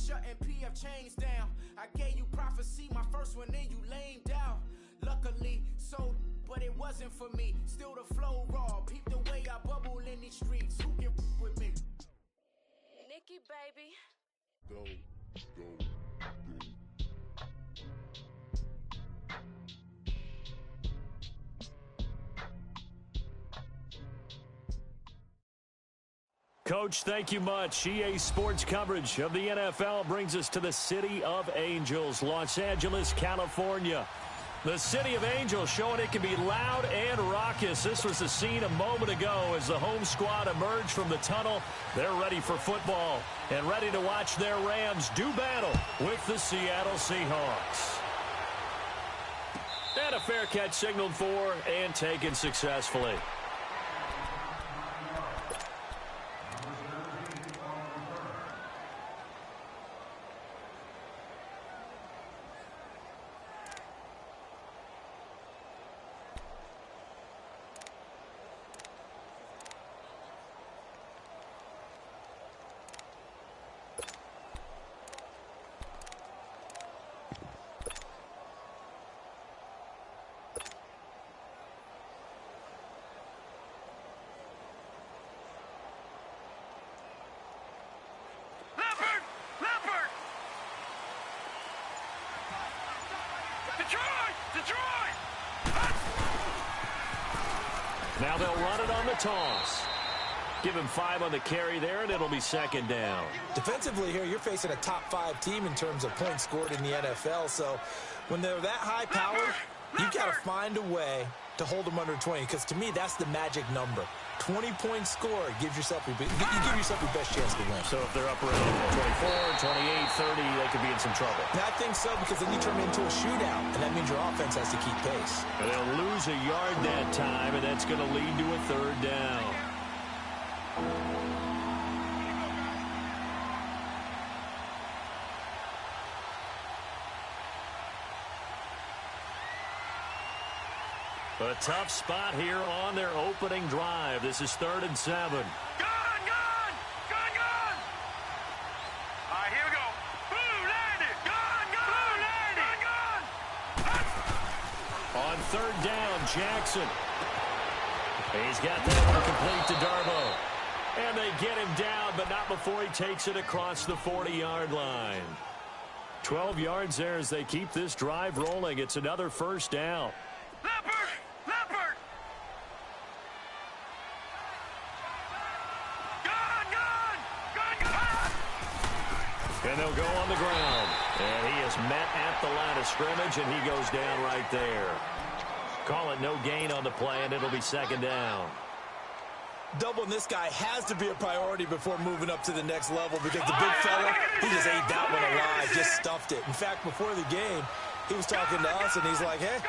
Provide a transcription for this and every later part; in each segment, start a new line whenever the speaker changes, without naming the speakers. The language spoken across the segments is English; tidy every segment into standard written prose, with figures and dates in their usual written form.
shutting PF chains down. I gave you prophecy, my first one, then you lamed out. Luckily, so, but it wasn't for me. Still the flow raw, peep the way I bubble in these streets. Who can with me?
Nikki, baby.
Go.
Coach, thank you much. EA Sports coverage of the NFL brings us to the City of Angels, Los Angeles, California. The City of Angels showing it can be loud and raucous. This was the scene a moment ago as the home squad emerged from the tunnel. They're ready for football and ready to watch their Rams do battle with the Seattle Seahawks. And a fair catch signaled for and taken successfully. Now they'll run it on the toss. Give him 5 on the carry there, and it'll be second down.
Defensively here, you're facing a top-5 team in terms of points scored in the NFL. So when they're that high-powered, you've got to find a way to hold them under 20. Because to me, that's the magic number. 20-point score gives yourself you give yourself your best chance to win.
So if they're up around 24, 28, 30, they could be in some trouble.
And I think so, because then you turn it into a shootout, and that means your offense has to keep pace.
And they'll lose a yard that time, and that's going to lead to a third down. A tough spot here on their opening drive. This is 3rd and 7.
Gun! All right, here we go. Boom, landed. Gun!
On 3rd down, Jackson. He's got that one complete to Darbo. And they get him down, but not before he takes it across the 40-yard line. 12 yards there as they keep this drive rolling. It's another first down.
Leopard!
And they'll go on the ground. And he is met at the line of scrimmage, and he goes down right there. Call it no gain on the play, and it'll be second down.
Doubling this guy has to be a priority before moving up to the next level, because the big fella, he just ate that one alive, just stuffed it. In fact, before the game, he was talking to us, and he's like, hey,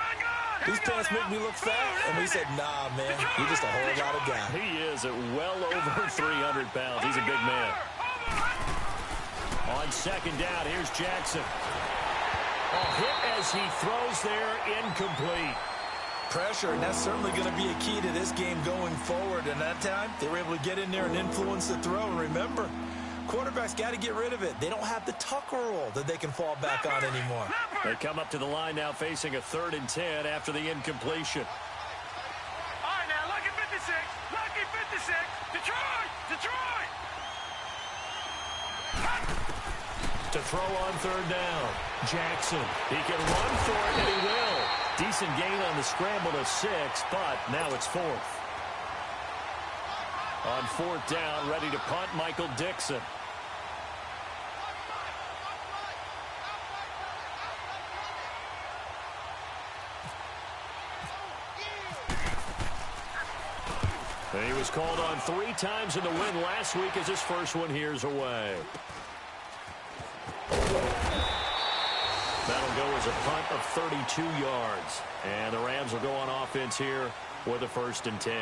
these pants make me look fat. And we said, nah, man, you're just a whole lot of guy.
He is at well over 300 pounds. He's a big man. On second down, here's Jackson. Hit as he throws there, incomplete.
Pressure, and that's certainly going to be a key to this game going forward. And that time, they were able to get in there and influence the throw. And remember, quarterbacks got to get rid of it. They don't have the tuck roll that they can fall back on anymore.
They come up to the line now facing a 3rd and 10 after the incompletion.
All right, now, lucky 56. Lucky 56. Detroit!
To throw on 3rd down. Jackson. He can run for it, and he will. Decent gain on the scramble to 6, but now it's 4th. On 4th down, ready to punt, Michael Dixon. And he was called on 3 times in the win last week as his first one here's away. That'll go as a punt of 32 yards. And the Rams will go on offense here with a 1st and 10.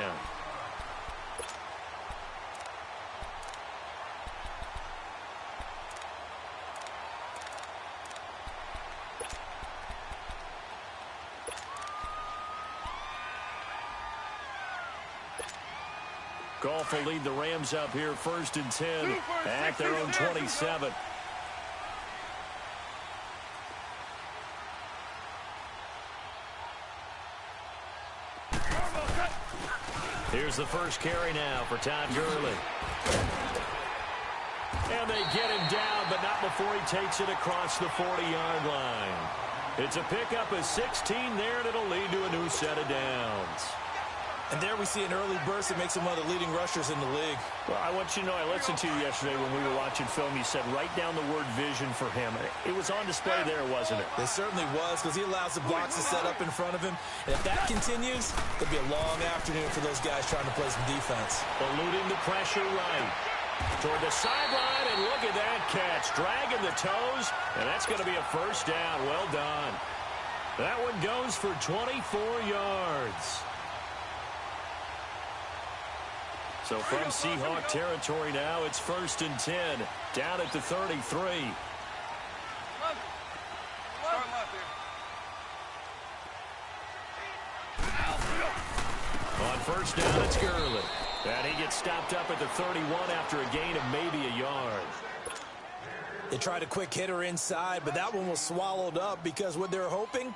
Goff will lead the Rams up here 1st and 10 at their own 27. Here's the first carry now for Todd Gurley. And they get him down, but not before he takes it across the 40-yard line. It's a pickup of 16 there, and it'll lead to a new set of downs.
And there we see an early burst that makes him one of the leading rushers in the league.
Well, I want you to know, I listened to you yesterday when we were watching film. You said write down the word vision for him. It was on display there, wasn't it?
It certainly was, because he allows the blocks to set up in front of him. And if that continues, it'll be a long afternoon for those guys trying to play some defense.
Eluding the pressure right. Toward the sideline, and look at that catch. Dragging the toes, and that's going to be a first down. Well done. That one goes for 24 yards. So from Seahawk territory now, it's 1st and 10. Down at the 33. On first down, it's Gurley. And he gets stopped up at the 31 after a gain of maybe a yard.
They tried a quick hitter inside, but that one was swallowed up because what they're hoping,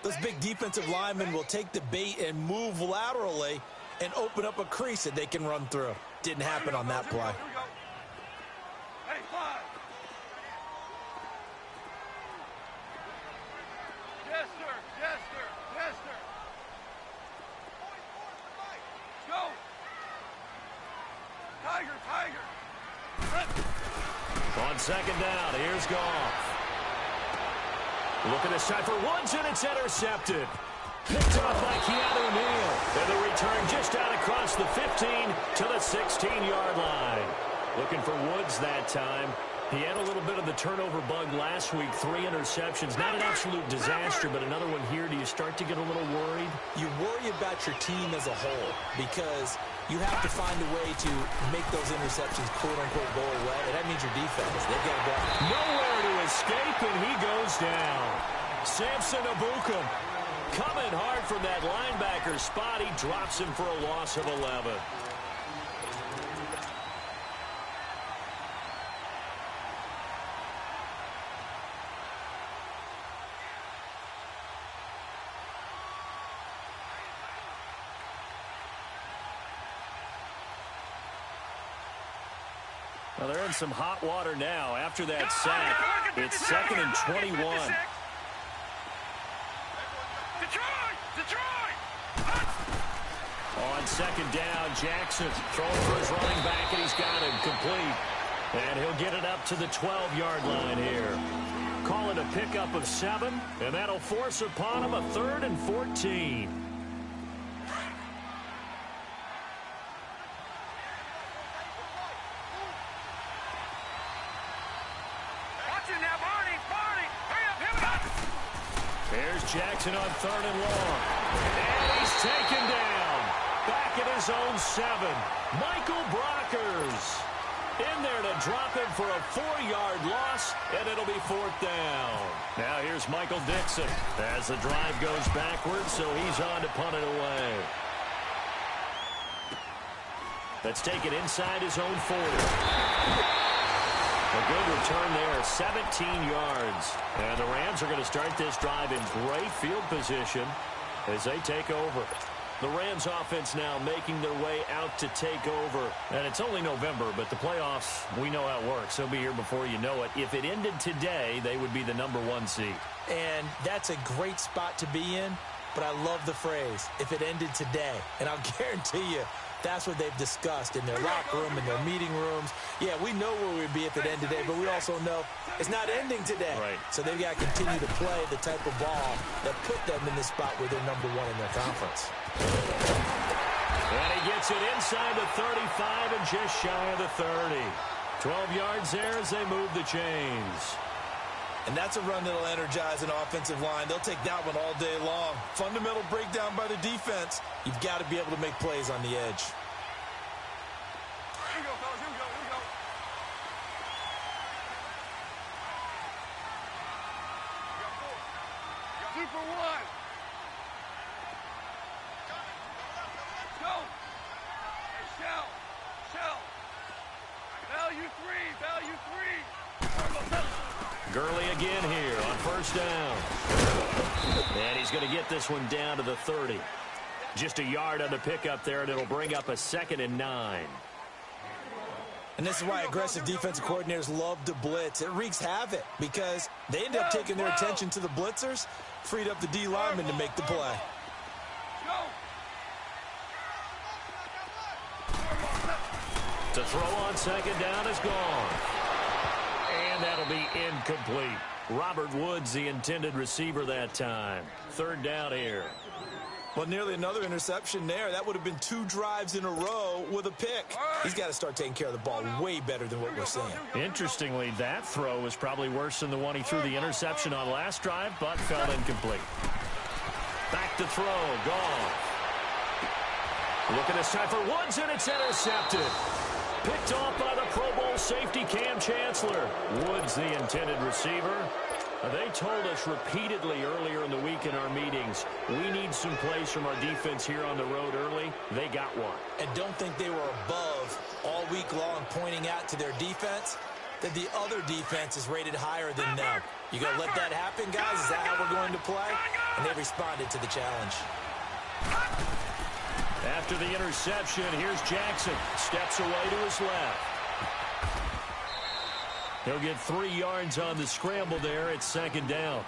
those big defensive linemen will take the bait and move laterally and open up a crease that they can run through. Didn't happen on that play.
Hey, 5. Yes, sir. Yes, sir. Yes, sir. Go. Tiger, Tiger.
On second down, here's Goff. Looking this time for Woods, and it's intercepted. Picked off by Keanu Neal. And the return just out across the 15 to the 16-yard line. Looking for Woods that time. He had a little bit of the turnover bug last week. 3 interceptions. Not an absolute disaster, but another one here. Do you start to get a little worried?
You worry about your team as a whole because you have to find a way to make those interceptions quote-unquote go away, and that means your defense. They've got to go.
Nowhere to escape, and he goes down. Samson Ebukam coming hard from that linebacker spot. He drops him for a loss of 11. Well, they're in some hot water now after that sack. It's 2nd and 21. On second down, Jackson throwing for his running back, and he's got him complete. And he'll get it up to the 12-yard line here. Call it a pickup of 7, and that'll force upon him a 3rd and 14. Here's Jackson on 3rd and long. And he's taken down. Back at his own 7. Michael Brockers in there to drop him for a 4-yard loss, and it'll be 4th down. Now here's Michael Dixon as the drive goes backwards, so he's on to punt it away. Let's take it inside his own 40. A good return there, 17 yards. And the Rams are going to start this drive in great field position as they take over. The Rams offense now making their way out to take over. And it's only November, but the playoffs, we know how it works. They'll be here before you know it. If it ended today, they would be the #1 seed.
And that's a great spot to be in, but I love the phrase, if it ended today. And I'll guarantee you, that's what they've discussed in their locker room, in their meeting rooms. Yeah, we know where we'd be if it ended today, but we also know it's not ending today.
Right.
So they've got to continue to play the type of ball that put them in the spot where they're #1 in their conference.
And he gets it inside the 35 and just shy of the 30. 12 yards there as they move the chains.
And that's a run that'll energize an offensive line. They'll take that one all day long. Fundamental breakdown by the defense. You've got to be able to make plays on the edge.
Here we go, fellas. Here we go. Here we go. Super 1. Let's go. Hey, Shell. Value 3. Value 3.
Gurley again here on first down. And he's going to get this one down to the 30. Just a yard on the pickup there, and it'll bring up a 2nd and 9.
And this is why aggressive defensive coordinators love to blitz. It wreaks havoc because they end up taking their attention to the blitzers, freed up the D lineman to make the play.
To throw on 2nd down is gone. And that'll be incomplete. Robert Woods, the intended receiver that time. 3rd down here.
Well, nearly another interception there. That would have been 2 drives in a row with a pick. He's got to start taking care of the ball way better than what we're seeing. Interestingly,
that throw was probably worse than the one he threw the interception on last drive, but fell incomplete. Back to throw. Gone. Looking this time for Woods, and it's intercepted. Picked off by the Pro Bowl safety Cam Chancellor. Woods, the intended receiver. They told us repeatedly earlier in the week in our meetings, we need some plays from our defense here on the road early. They got one.
And don't think they were above all week long pointing out to their defense that the other defense is rated higher than them. You going to let that happen, guys? Is that how we're going to play? And they responded to the challenge.
After the interception, here's Jackson. Steps away to his left. He'll get 3 yards on the scramble there at 2nd down.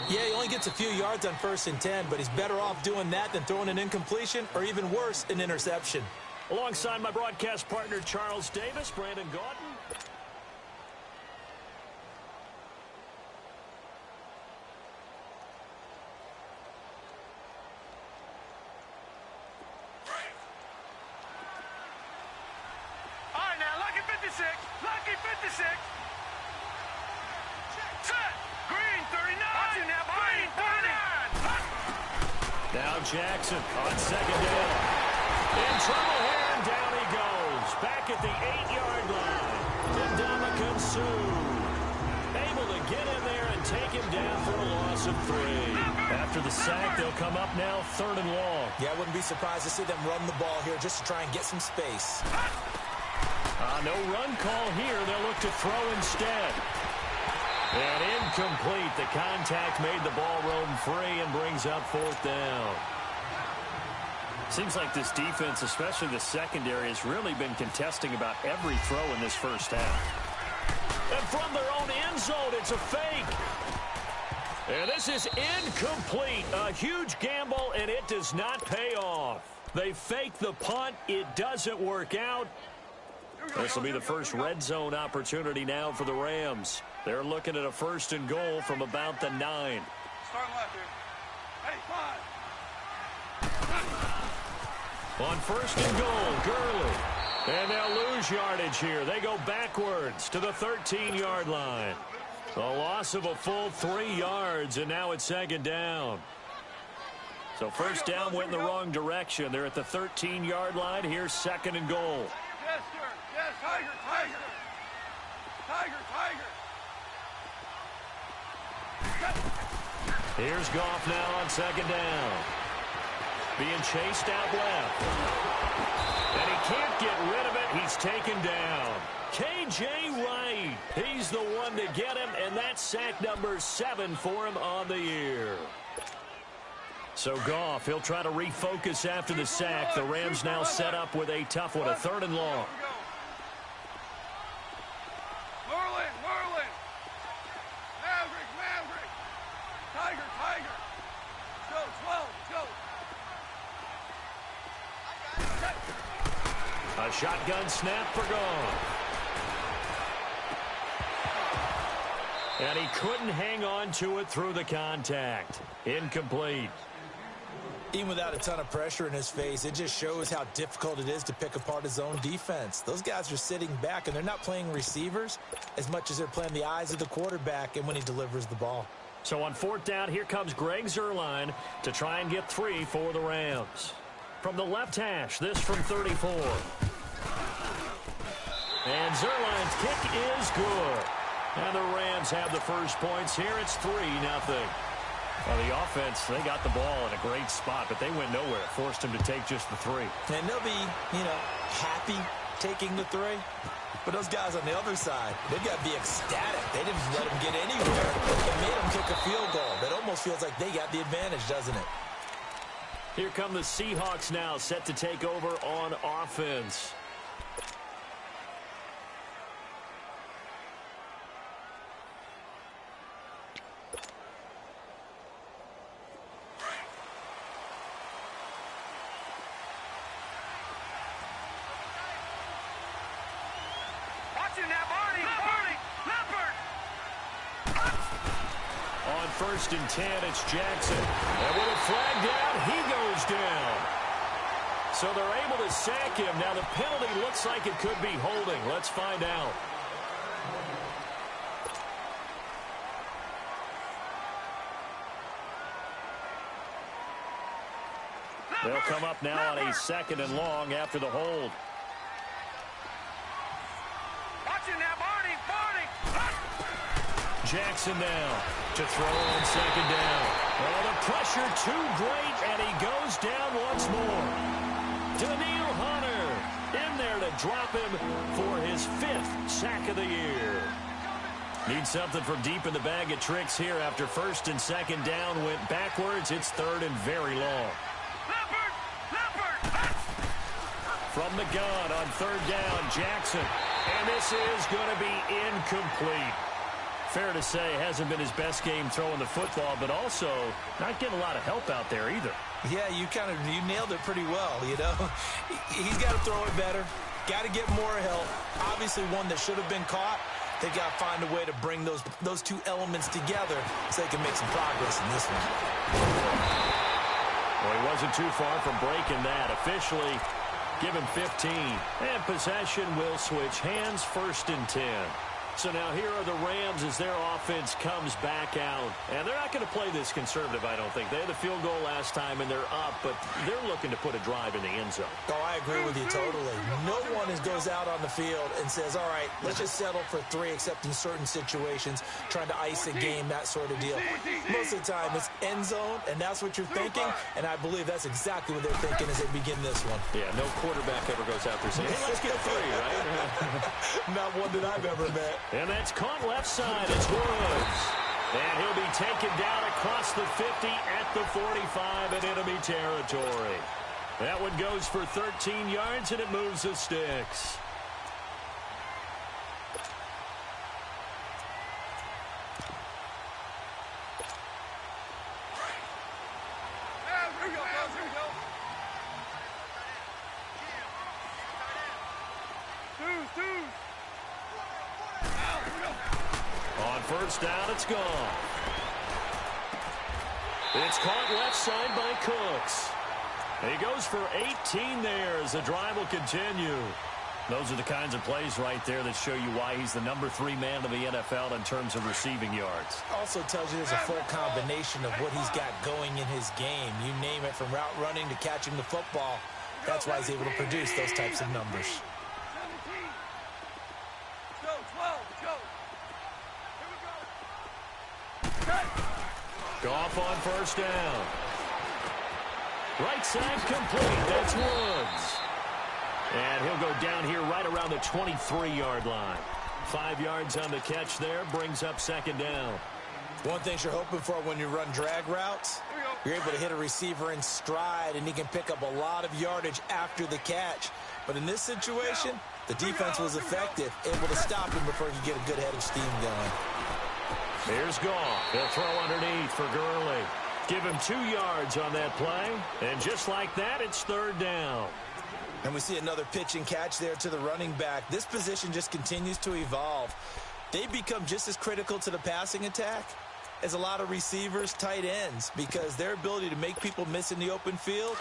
Yeah, he only gets a few yards on 1st and 10, but he's better off doing that than throwing an incompletion or even worse, an interception.
Alongside my broadcast partner, Charles Davis, Brandon Gaudin.
All right, now, lucky 56. Lucky 56. Set. Green 39. Watching now, Green 39.
Now Jackson on 2nd down. In trouble here, and down he goes. Back at the 8-yard line. Ndamukong Suh. Able to get in there and take him down for a loss of 3. After the sack, they'll come up now 3rd and long.
Yeah, I wouldn't be surprised to see them run the ball here just to try and get some space.
No run call here. They'll look to throw instead. And incomplete. The contact made the ball roam free and brings up 4th down. Seems like this defense, especially the secondary, has really been contesting about every throw in this first half. And from their own end zone, it's a fake. And this is incomplete. A huge gamble, and it does not pay off. They fake the punt. It doesn't work out. This will be the first red zone opportunity now for the Rams. They're looking at a 1st and goal from about the 9.
Start left here. Hey, 5.
On 1st and goal, Gurley. And they'll lose yardage here. They go backwards to the 13-yard line. A loss of a full 3 yards, and now it's 2nd down. So 1st down went in the wrong direction. They're at the 13-yard line. Here's 2nd and goal.
Yes, sir. Yes, Tiger, Tiger. Tiger, Tiger.
Here's Goff now on 2nd down. Being chased out left. And he can't get rid of it. He's taken down. K.J. Wright. He's the one to get him, and that's sack number 7 for him on the year. So Goff, he'll try to refocus after the sack. The Rams now set up with a tough one, a 3rd and long.
Merlin, Merlin. Maverick, Maverick. Tiger, Tiger. Go, 12, go.
A shotgun snap for Goff. And he couldn't hang on to it through the contact. Incomplete.
Even without a ton of pressure in his face, it just shows how difficult it is to pick apart his own defense. Those guys are sitting back, and they're not playing receivers as much as they're playing the eyes of the quarterback and when he delivers the ball.
So on 4th down, here comes Greg Zuerlein to try and get 3 for the Rams. From the left hash, this from 34. And Zuerlein's kick is good. And the Rams have the first points here. It's 3-0. Well, the offense, they got the ball in a great spot, but they went nowhere. Forced him to take just the 3.
And they'll be, happy taking the 3. But those guys on the other side, they've got to be ecstatic. They didn't let them get anywhere. It made them kick a field goal. That almost feels like they got the advantage, doesn't it?
Here come the Seahawks now, set to take over on offense.
Watching that, Barney! Leopard!
On 1st and 10, it's Jackson. And with a flag down, he goes down. So they're able to sack him. Now the penalty looks like it could be holding. Let's find out. They'll come up now on a 2nd and long after the hold.
Watching that, Barney!
Jackson now to throw on 2nd down. Oh, the pressure too great, and he goes down once more. Daniil Hunter in there to drop him for his 5th sack of the year. Need something from deep in the bag of tricks here after 1st and 2nd down went backwards. It's 3rd and very long. From the gun on 3rd down, Jackson. And this is going to be incomplete. Fair to say, hasn't been his best game throwing the football, but also not getting a lot of help out there either.
Yeah, you nailed it pretty well, you know. He's got to throw it better. Got to get more help. Obviously one that should have been caught. They got to find a way to bring those two elements together so they can make some progress in this one.
Well, he wasn't too far from breaking that. Officially, give him 15. And possession will switch hands, 1st and 10. So now here are the Rams as their offense comes back out. And they're not going to play this conservative, I don't think. They had the field goal last time, and they're up, but they're looking to put a drive in the end zone.
Oh, I agree with you totally. No one goes out on the field and says, all right, let's just settle for 3, except in certain situations, trying to ice a game, that sort of deal. Most of the time, it's end zone, and that's what you're thinking, and I believe that's exactly what they're thinking as they begin this one.
Yeah, no quarterback ever goes out there saying, hey, let's get 3, right?
Not one that I've ever met.
And that's caught left side. It's Woods. And he'll be taken down across the 50 at the 45 in enemy territory. That one goes for 13 yards, and it moves the sticks. On 1st down, it's gone. It's caught left side by Cooks. He goes for 18 there as the drive will continue. Those are the kinds of plays right there that show you why he's the number 3 man of the NFL in terms of receiving yards.
Also tells you there's a full combination of what he's got going in his game. You name it, from route running to catching the football. That's why he's able to produce those types of numbers.
Goff on 1st down. Right side complete. That's Woods. And he'll go down here right around the 23-yard line. 5 yards on the catch there. Brings up 2nd down.
One thing you're hoping for when you run drag routes, you're able to hit a receiver in stride, and he can pick up a lot of yardage after the catch. But in this situation, the defense was effective, able to stop him before he could get a good head of steam going.
Here's Goff. They'll throw underneath for Gurley. Give him 2 yards on that play. And just like that, it's 3rd down.
And we see another pitch and catch there to the running back. This position just continues to evolve. They become just as critical to the passing attack as a lot of receivers, tight ends, because their ability to make people miss in the open field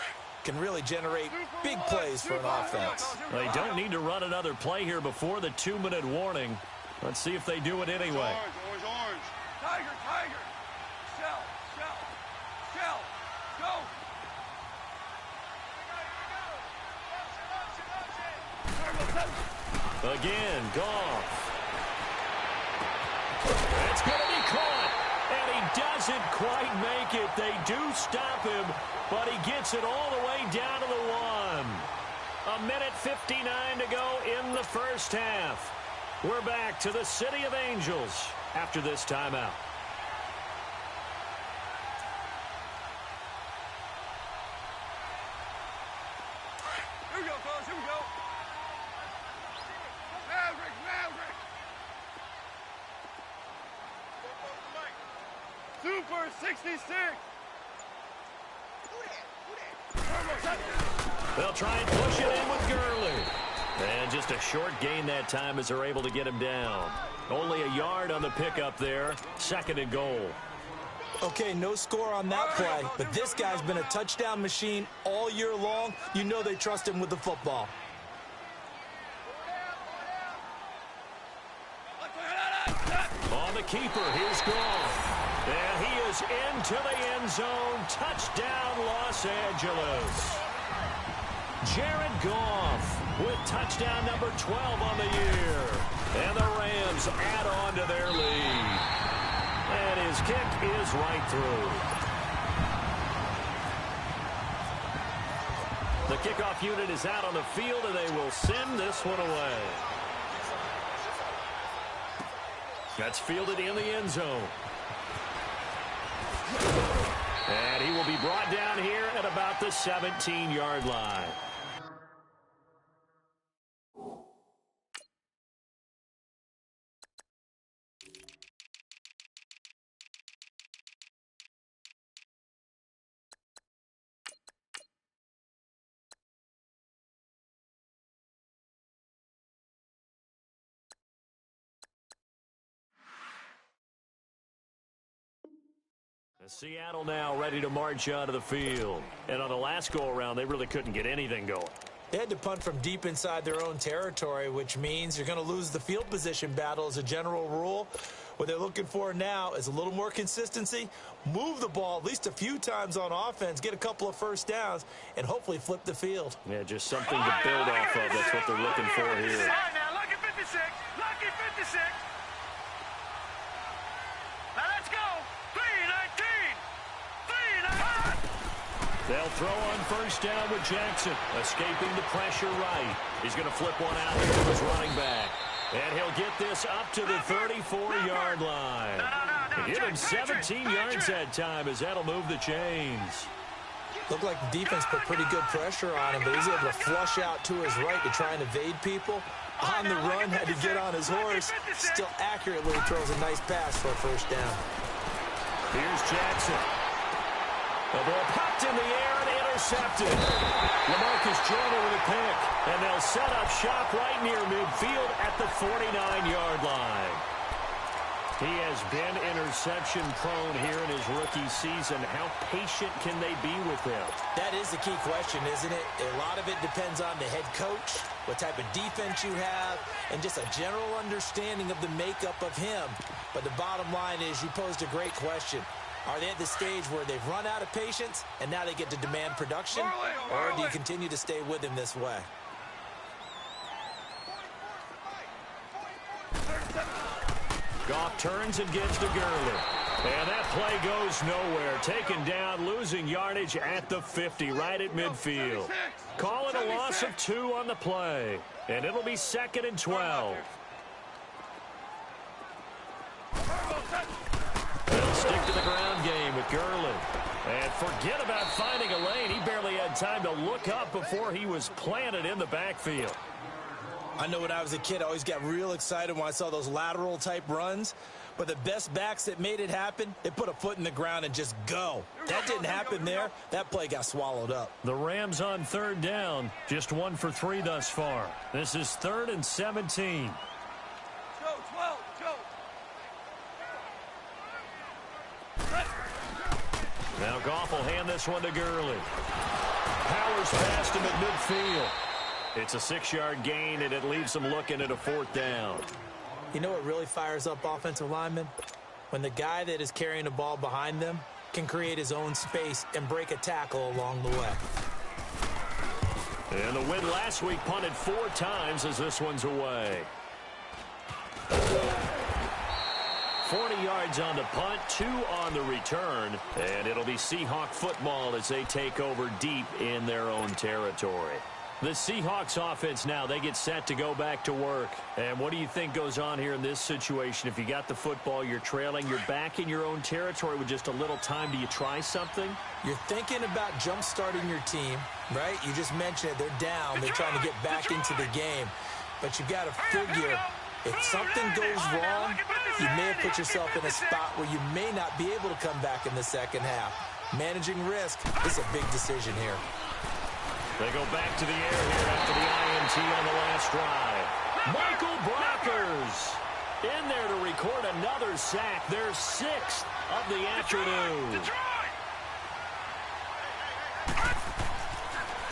can really generate big plays for an offense.
They don't need to run another play here before the 2-minute warning. Let's see if they do it anyway.
Orange. Tiger. Shell. Go.
Again, Goff. It's going to be caught, and he doesn't quite make it. They do stop him, but he gets it all the way down to the 1. 1:59 to go in the 1st half. We're back to the City of Angels after this timeout.
Super 66.
They'll try and push it in with Gurley. And just a short gain that time as they're able to get him down. Only a yard on the pickup there. 2nd and goal.
Okay, no score on that play, but this guy's been a touchdown machine all year long. You know they trust him with the football.
On the keeper, here's Goff. And he is into the end zone. Touchdown, Los Angeles. Jared Goff with touchdown number 12 on the year. And the Rams add on to their lead. And his kick is right through. The kickoff unit is out on the field, and they will send this one away. That's fielded in the end zone. And he will be brought down here at about the 17-yard line. Seattle now ready to march onto the field. And on the last go-around, they really couldn't get anything going.
They had to punt from deep inside their own territory, which means you're going to lose the field position battle as a general rule. What they're looking for now is a little more consistency, move the ball at least a few times on offense, get a couple of first downs, and hopefully flip the field.
Yeah, just something to build off of. That's what they're looking for here.
All right, now, lucky 56. Lucky 56. Now, let's go. 319. 319.
They'll throw on first down with Jackson, escaping the pressure right. He's going to flip one out here to his running back. And he'll get this up to the 34-yard line. Give him 17 yards that time as that'll move the chains.
Looked like the defense put pretty good pressure on him, but he's able to flush out to his right to try and evade people. On the run, had to get on his horse. Still accurately throws a nice pass for a first down.
Here's Jackson. The ball popped in the air and intercepted. LaMarcus Joyner with a pick. And they'll set up shop right near midfield at the 49-yard line. He has been interception prone here in his rookie season. How patient can they be with him?
That is the key question, isn't it? A lot of it depends on the head coach, what type of defense you have, and just a general understanding of the makeup of him. But the bottom line is you posed a great question. Are they at the stage where they've run out of patience and now they get to demand production? Or do you continue to stay with him this way?
Goff turns and gets to Gurley. And that play goes nowhere. Taken down, losing yardage at the 50, right at midfield. Call it a loss of 2 on the play. And it'll be 2nd and 12. They'll stick to the ground game with Gurley. And forget about finding a lane. He barely had time to look up before he was planted in the backfield.
I know when I was a kid, I always got real excited when I saw those lateral-type runs. But the best backs that made it happen, they put a foot in the ground and just go. That didn't happen there. That play got swallowed up.
The Rams on 3rd down, just 1 for 3 thus far. This is 3rd and 17.
Go, 12, go.
Now Goff will hand this one to Gurley. Powers past him at midfield. It's a 6-yard gain, and it leaves them looking at a 4th down.
You know what really fires up offensive linemen? When the guy that is carrying the ball behind them can create his own space and break a tackle along the way.
And the win last week punted 4 times as this one's away. 40 yards on the punt, 2 on the return, and it'll be Seahawk football as they take over deep in their own territory. The Seahawks offense now, they get set to go back to work. And what do you think goes on here in this situation? If you got the football, you're trailing, you're back in your own territory with just a little time. Do you try something?
You're thinking about jump-starting your team, right? You just mentioned it. They're down. They're trying to get back into the game. But you got to figure, if something goes wrong, you may have put yourself in a spot where you may not be able to come back in the second half. Managing risk is a big decision here.
They go back to the air here after the INT on the last drive. Michael Brockers in there to record another sack, their 6th of the afternoon.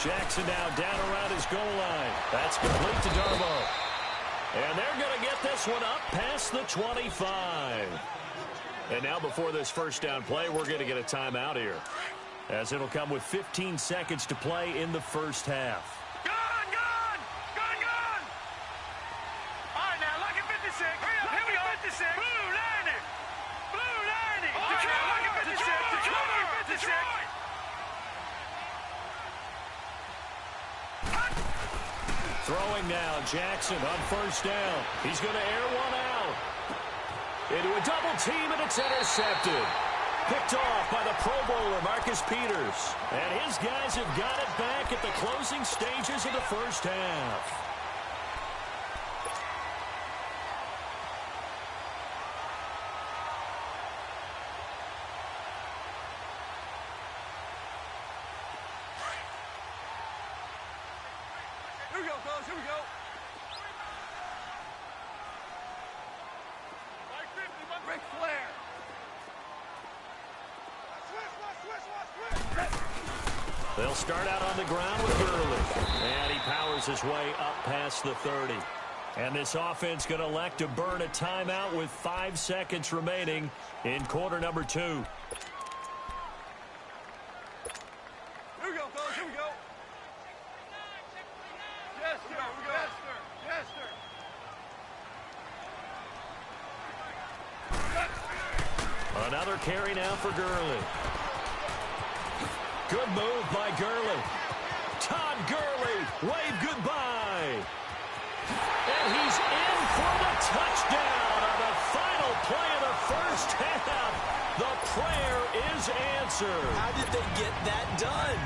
Jackson now down around his goal line. That's complete to Darbo. And they're going to get this one up past the 25. And now before this first down play, we're going to get a timeout here, as it'll come with 15 seconds to play in the first half.
Gun! All right, now, look at 56. Here we go. 56. Blue Lightning. Detroit, look at 56. Detroit, 56.
Throwing now, Jackson on first down. He's going to air one out. Into a double team, and it's intercepted. Picked off by the Pro Bowler, Marcus Peters. And his guys have got it back at the closing stages of the first half.
Here we go, fellas. Here we go. Ric Flair.
They'll start out on the ground with Gurley. And he powers his way up past the 30. And this offense going to elect to burn a timeout with 5 seconds remaining in quarter number 2.
Here we go, fellas. Here we go. Yes, sir. Yes, sir. Yes, sir.
Another carry now for Gurley. Good move by Gurley. Todd Gurley, wave goodbye. And he's in for the touchdown on the final play of the first half. The prayer is answered.
How did they get that done?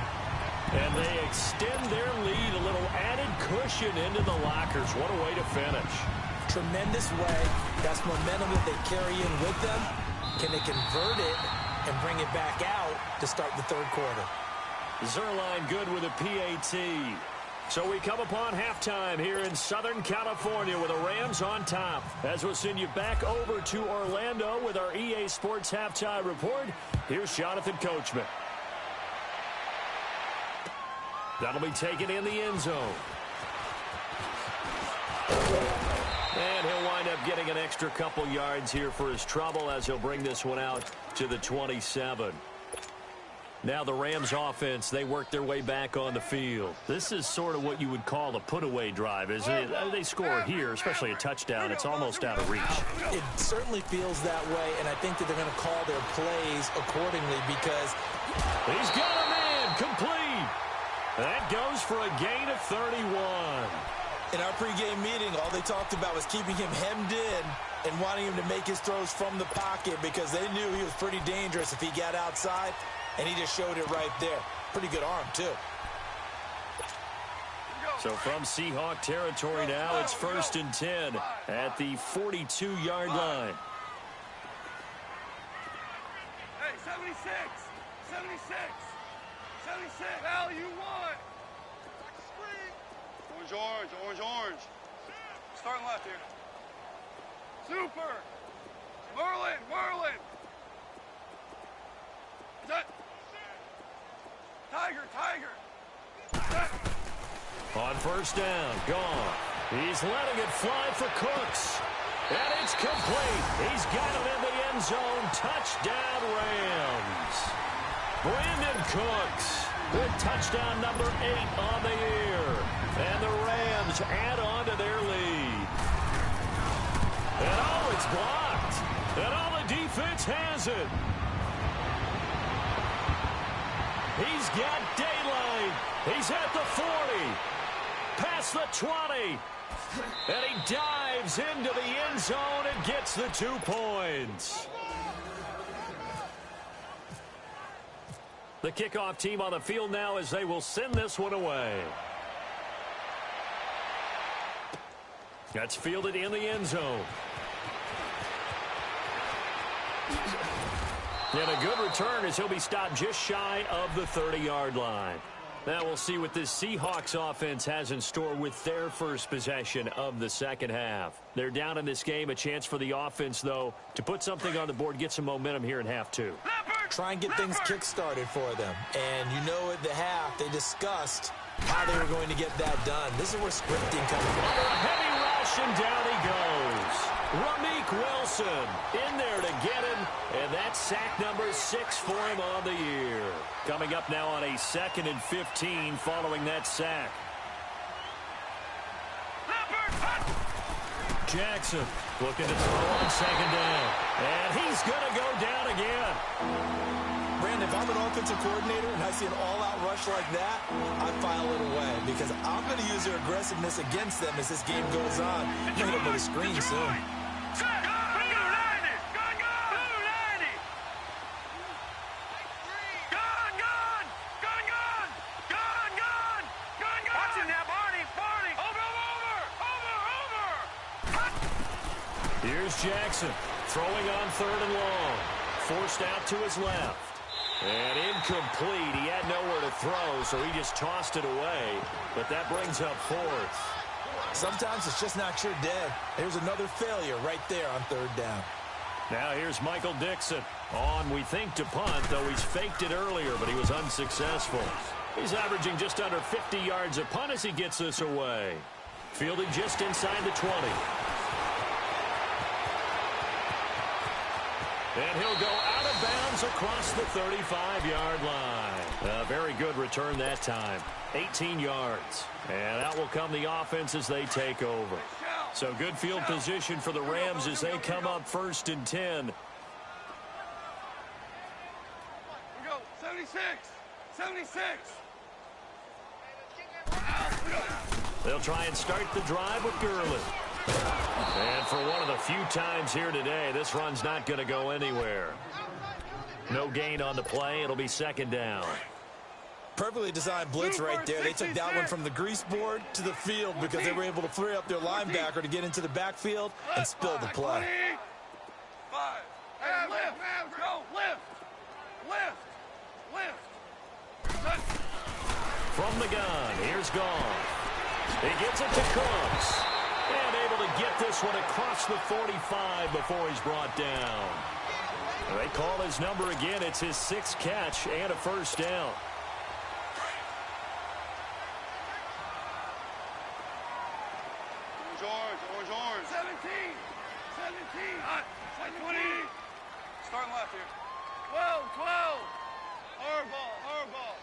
And they extend their lead, a little added cushion into the lockers. What a way to finish.
Tremendous way. That's momentum that they carry in with them. Can they convert it and bring it back out to start the third quarter?
Zerline good with a PAT. So we come upon halftime here in Southern California with the Rams on top. As we'll send you back over to Orlando with our EA Sports Halftime Report, here's Jonathan Coachman. That'll be taken in the end zone. And he'll wind up getting an extra couple yards here for his trouble as he'll bring this one out to the 27. Now the Rams offense, they work their way back on the field. This is sort of what you would call a put-away drive, isn't it? They score here, especially a touchdown. It's almost out of reach.
It certainly feels that way, and I think that they're going to call their plays accordingly because
he's got a man complete. That goes for a gain of 31.
in our pregame meeting, all they talked about was keeping him hemmed in and wanting him to make his throws from the pocket because they knew he was pretty dangerous if he got outside, and he just showed it right there. Pretty good arm, too.
So from Seahawk territory now, it's 1st and 10 at the 42-yard line.
Hey, 76, 76, 76. Hell, you want? Orange, orange, orange, orange. Starting left here. Super. Merlin, Merlin. Set. Tiger, Tiger. Set.
On 1st down, gone. He's letting it fly for Cooks. And it's complete. He's got it in the end zone. Touchdown, Rams. Brandon Cooks with touchdown number 8 on the year. And the Rams add on to their lead. And oh, it's blocked. And all the defense has it. He's got daylight. He's at the 40. Past the 20. And he dives into the end zone and gets the 2 points. The kickoff team on the field now as they will send this one away. That's fielded in the end zone. And a good return as he'll be stopped just shy of the 30-yard line. Now we'll see what this Seahawks offense has in store with their first possession of the second half. They're down in this game. A chance for the offense, though, to put something on the board, get some momentum here in half two.
Try and get things kick-started for them. And you know at the half, they discussed how they were going to get that done. This is where scripting comes from.
Under a heavy rush, and down he goes. Ramik Wilson in there to get him, and that's sack number 6 for him on the year. Coming up now on a 2nd and 15 following that sack. Jackson looking to throw on 2nd down, and he's going to go down again.
Brandon, if I'm an offensive coordinator and I see an all-out rush like that, I file it away because I'm going to use their aggressiveness against them as this game goes on. You're going to put a screen soon.
Here's Jackson throwing on 3rd and long. Forced out to his left. And incomplete. He had nowhere to throw, so he just tossed it away. But that brings up 4th.
Sometimes it's just not your day. There's another failure right there on 3rd down.
Now here's Michael Dixon on, we think, to punt, though he's faked it earlier, but he was unsuccessful. He's averaging just under 50 yards a punt as he gets this away. Fielded just inside the 20. And he'll go out of bounds across the 35-yard line. A very good return that time. 18 yards. And out will come the offense as they take over. So good field position for the Rams as they come up 1st and 10.
We go. 76. 76.
They'll try and start the drive with Gurley. And for one of the few times here today, this run's not going to go anywhere. No gain on the play. It'll be 2nd down.
Perfectly designed blitz right there. They took that one from the grease board to the field because they were able to free up their linebacker to get into the backfield and spill the play.
5. Hey, lift. Go. Lift.
From the gun, here's Goff. He gets it to Cooks. And able to get this one across the 45 before he's brought down. They call his number again. It's his 6th catch and a 1st down.
Orange. 17. Hot. 20. Starting left here. 12. Hard ball.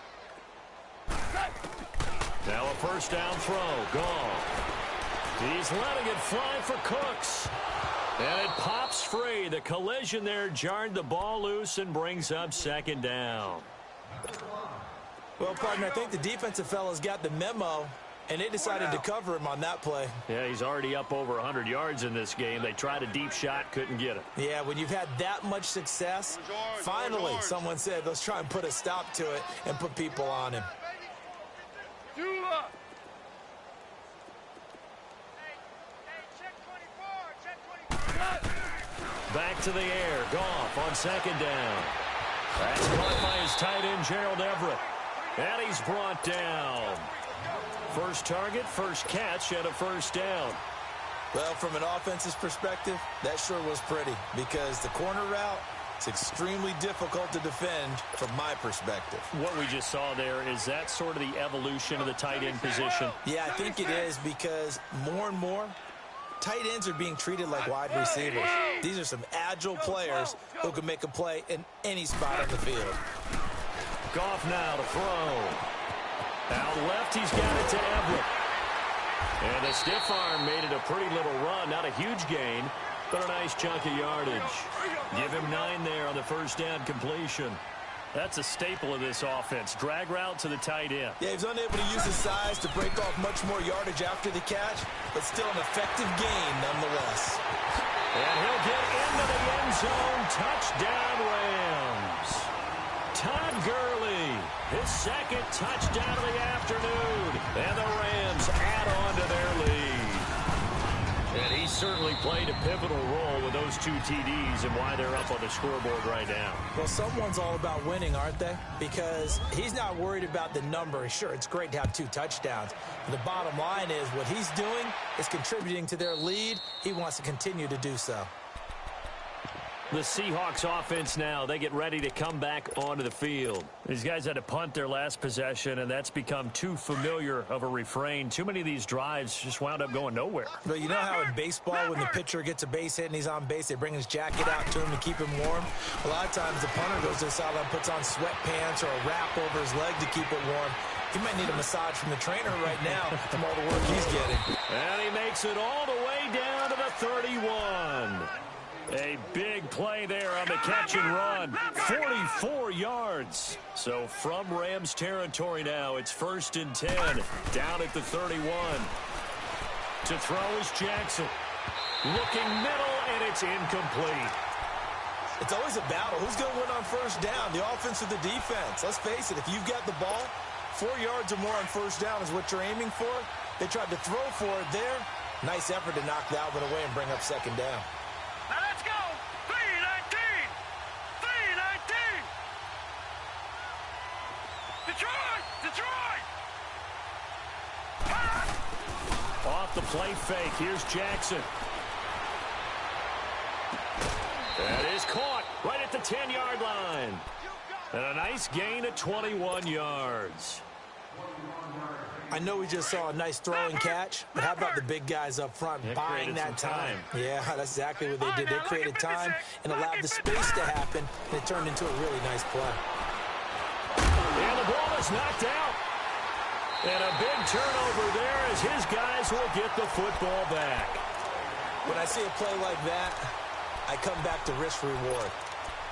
Now a 1st down throw. Goff. He's letting it fly for Cooks. And it pops free. The collision there jarred the ball loose and brings up 2nd down.
Well, partner, I think the defensive fellas got the memo, and they decided to cover him on that play.
Yeah, he's already up over 100 yards in this game. They tried a deep shot, couldn't get it.
Yeah, when you've had that much success, finally someone said, let's try and put a stop to it and put people on him.
Back to the air. Goff on 2nd down. That's caught by his tight end, Gerald Everett. And he's brought down. First target, first catch, and a 1st down.
Well, from an offense's perspective, that sure was pretty because the corner route is extremely difficult to defend from my perspective.
What we just saw there, is that sort of the evolution of the tight end position?
Yeah, I think it is because more and more, tight ends are being treated like wide receivers. These are some agile players who can make a play in any spot on the field.
Goff now to throw. Out left, he's got it to Everett. And a stiff arm made it a pretty little run. Not a huge gain, but a nice chunk of yardage. Give him 9 there on the 1st down completion. That's a staple of this offense. Drag route to the tight end.
Yeah, he's unable to use his size to break off much more yardage after the catch, but still an effective gain nonetheless.
And he'll get into the end zone. Touchdown, Rams. Todd Gurley, his 2nd touchdown of the afternoon. And the Rams add on to their lead. And he certainly played a pivotal role with those 2 TDs and why they're up on the scoreboard right now.
Well, someone's all about winning, aren't they? Because he's not worried about the number. Sure, it's great to have 2 touchdowns. But the bottom line is what he's doing is contributing to their lead. He wants to continue to do so.
The Seahawks offense now, they get ready to come back onto the field. These guys had to punt their last possession, and that's become too familiar of a refrain. Too many of these drives just wound up going nowhere.
But you know how in baseball, when the pitcher gets a base hit and he's on base, they bring his jacket out to him to keep him warm? A lot of times the punter goes to the sideline, puts on sweatpants or a wrap over his leg to keep it warm. He might need a massage from the trainer right now from all the work he's getting.
And he makes it all the way down to the 31. A big play there on the catch and run. 44 yards. So from Rams territory now, it's 1st and 10. Down at the 31. To throw is Jackson. Looking middle, and it's incomplete.
It's always a battle. Who's going to win on 1st down, the offense or the defense? Let's face it, if you've got the ball, 4 yards or more on 1st down is what you're aiming for. They tried to throw for it there. Nice effort to knock that one away and bring up 2nd down.
Now let's go. 3-19. 3-19. Detroit. Detroit.
Off the play fake. Here's Jackson. That is caught right at the 10-yard line. And a nice gain of 21 yards.
I know we just saw a nice throwing catch, but how about the big guys up front buying that time? Yeah, that's exactly what they did. They created time and allowed the space to happen, and it turned into a really nice play.
And the ball is knocked out. And a big turnover there as his guys will get the football back.
When I see a play like that, I come back to risk reward.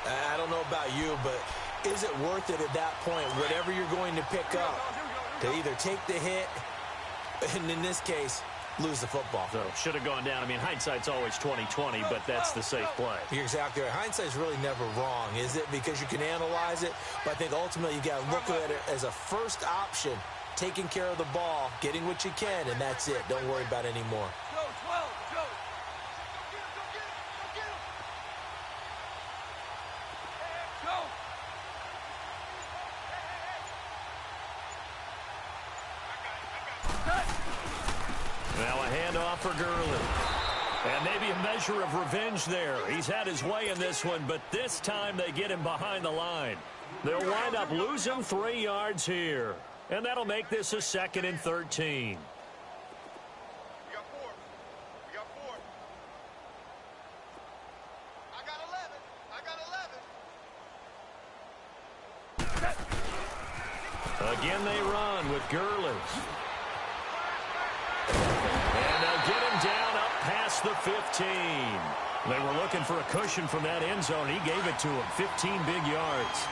I don't know about you, but is it worth it at that point, whatever you're going to pick up, to either take the hit, and in this case, lose the football?
So should have gone down. I mean, hindsight's always 20/20, but that's the safe play.
You're exactly right. Hindsight's really never wrong, is it? Because you can analyze it, but I think ultimately you got to look at it as a first option, taking care of the ball, getting what you can, and that's it. Don't worry about it anymore.
Go, 12. Go. Go.
Now a handoff for Gurley. And maybe a measure of revenge there. He's had his way in this one, but this time they get him behind the line. They'll wind up losing 3 yards here. And that'll make this a 2nd and 13.
We got 4. We got 4. I got 11. I got 11.
Again they run with Gurley. And they'll get him down up past the 15. They were looking for a cushion from that end zone. He gave it to him. 15 big yards.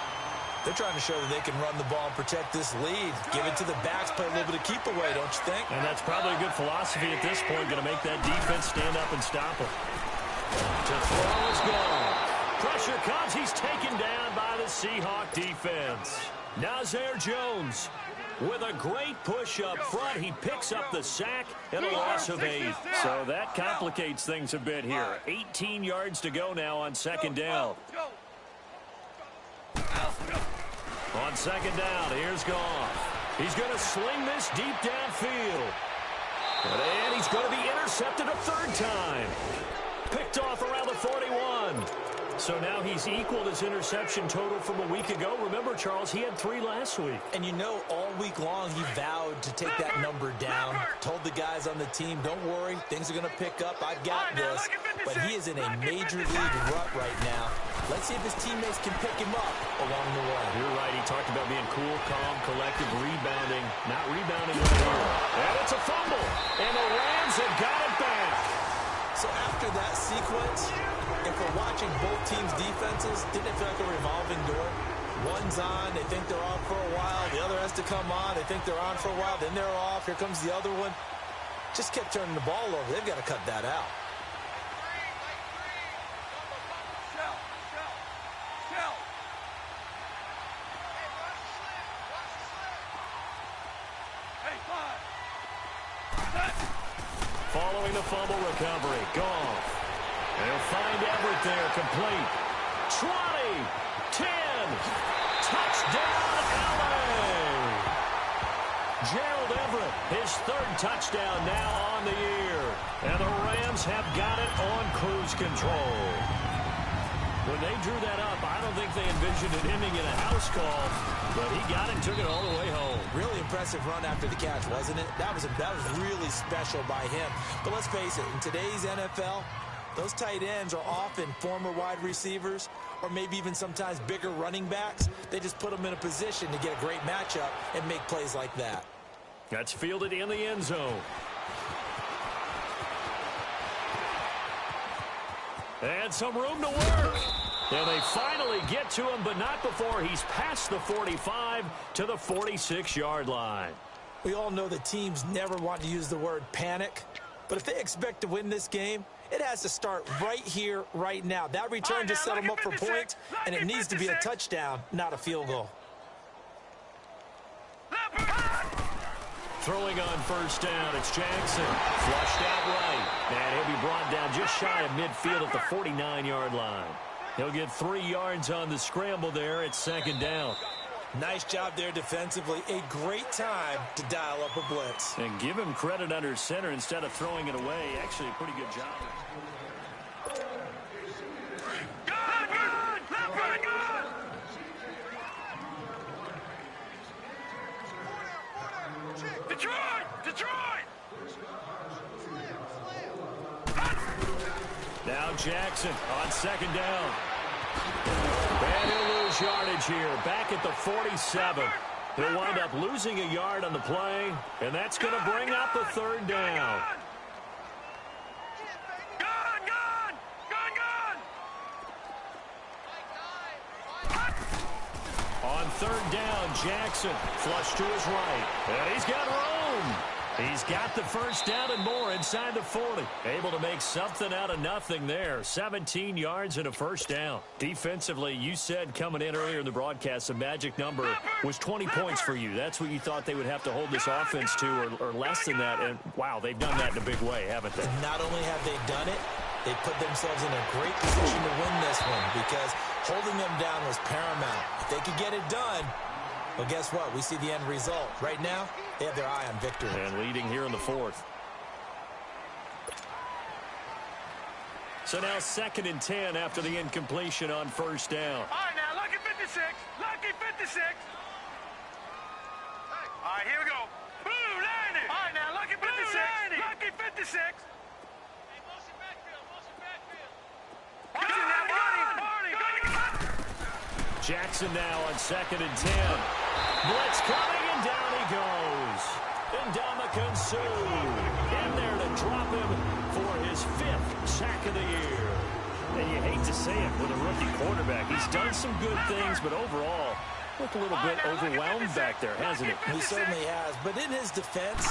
They're trying to show that they can run the ball and protect this lead. Give it to the backs, play a little bit of keep away, don't you think?
And that's probably a good philosophy at this point. Going to make that defense stand up and stop him. To throw is gone. Pressure comes. He's taken down by the Seahawk defense. Nazir Jones with a great push up front. He picks up the sack and a loss of 8. So that complicates things a bit here. 18 yards to go now on 2nd down. On 2nd down, here's Goff. He's going to sling this deep downfield. And he's going to be intercepted a 3rd time. Picked off around the 41. So now he's equaled his interception total from a week ago. Remember, Charles, he had 3 last week.
And you know, all week long he vowed to take that number down. Told the guys on the team, don't worry, things are going to pick up. I've got this. But he is in a major league rut right now. Let's see if his teammates can pick him up along the way.
You're right. He talked about being cool, calm, collective, rebounding. Not rebounding right here. And it's a fumble. And the Rams have got it back.
So after that sequence, if we're watching both teams' defenses, didn't it feel like a revolving door? One's on, they think they're on for a while. The other has to come on, they think they're on for a while. Then they're off. Here comes the other one. Just kept turning the ball over. They've got to cut that out.
following the fumble recovery. Goff. They'll find Everett there, complete. 20, 10, touchdown, LA! Gerald Everett, his third touchdown now on the year. And the Rams have got it on cruise control. When they drew that up, I don't think they envisioned it ending in a house call, but he got it and took it all the way home.
Really impressive run after the catch, wasn't it? That was really special by him. But let's face it, in today's NFL, those tight ends are often former wide receivers or maybe even sometimes bigger running backs. They just put them in a position to get a great matchup and make plays like that.
That's fielded in the end zone. And some room to work. And they finally get to him, but not before he's past the 45 to the 46-yard line.
We all know that teams never want to use the word panic, but if they expect to win this game, it has to start right here, right now. That return just set them up for points, and it needs to be a touchdown, not a field goal.
Throwing on first down, it's Jackson. Flushed out right. And he'll be brought down just shy of midfield at the 49-yard line. He'll get 3 yards on the scramble there at second down.
Nice job there defensively. A great time to dial up a blitz.
And give him credit under center instead of throwing it away. Actually, a pretty good job.
Detroit!
Now Jackson on second down. And he'll lose yardage here. Back at the 47. He'll wind up losing a yard on the play, and that's going to bring up the third down. On third down, Jackson flush to his right. And he's got room. He's got the first down and more inside the 40. Able to make something out of nothing there. 17 yards and a first down. Defensively, you said coming in earlier in the broadcast, the magic number was 20 points for you. That's what you thought they would have to hold this offense to, or less than that. And, wow, they've done that in a big way, haven't they?
Not only have they done it, they put themselves in a great position to win this one because holding them down was paramount. If they could get it done, well, guess what? We see the end result. Right now, they have their eye on victory.
And leading here in the fourth. So now 2nd and 10 after the incompletion on first down.
All right, now, lucky 56. Lucky 56. All right, here we go. Blue line it. All right, now, lucky 56. Lucky 56.
Jackson now on 2nd and 10. Blitz coming, and down he goes. Ndamukong Suh in there to drop him for his 5th sack of the year. And you hate to say it with a rookie quarterback. He's done some good things, but overall, looked a little bit overwhelmed back there, hasn't he?
He certainly has. But in his defense,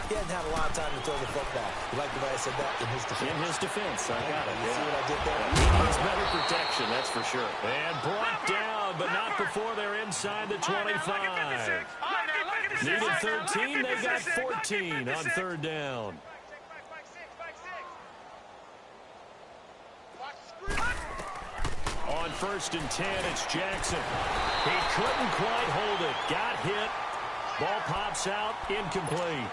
he hasn't had a lot of time to throw the football. You like the way I said that? In his defense.
In his defense, I got it.
You see what I did there?
He needs better protection, that's for sure. And brought down, but not before they're inside the 25. Needed 13, they got 14 on third down. On 1st and 10, it's Jackson. He couldn't quite hold it. Got hit. Ball pops out, incomplete.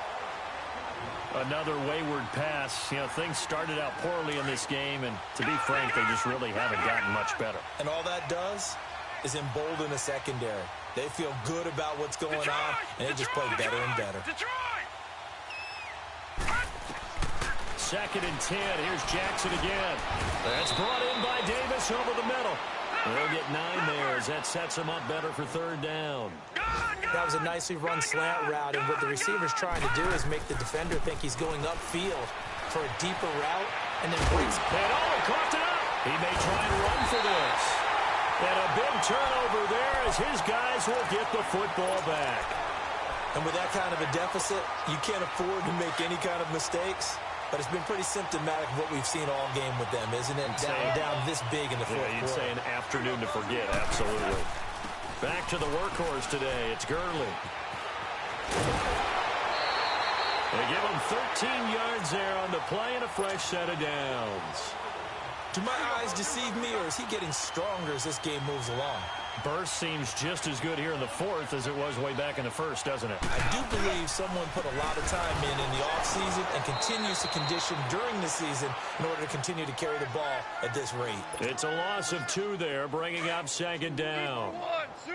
Another wayward pass. You know, things started out poorly in this game, and to be frank, they just really haven't gotten much better.
And all that does is embolden the secondary. They feel good about what's going on, and they just play better and better.
2nd and 10. Here's Jackson again. That's brought in by Davis over the middle. They'll get 9 there as that sets them up better for third down.
That was a nicely run slant route, and what the receiver's trying to do is make the defender think he's going upfield for a deeper route, and then breaks.
And he coughed it up. He may try and run for this. And a big turnover there as his guys will get the football back.
And with that kind of a deficit, you can't afford to make any kind of mistakes. But it's been pretty symptomatic of what we've seen all game with them, isn't it? Down this big in the fourth quarter.
You'd say an afternoon to forget, absolutely. Back to the workhorse today, it's Gurley. They give him 13 yards there on the play and a fresh set of downs.
Do my eyes deceive me, or is he getting stronger as this game moves along?
Burst seems just as good here in the fourth as it was way back in the first, doesn't it?
I do believe someone put a lot of time in the offseason and continues to condition during the season in order to continue to carry the ball at this rate.
It's a loss of 2 there, bringing up second down.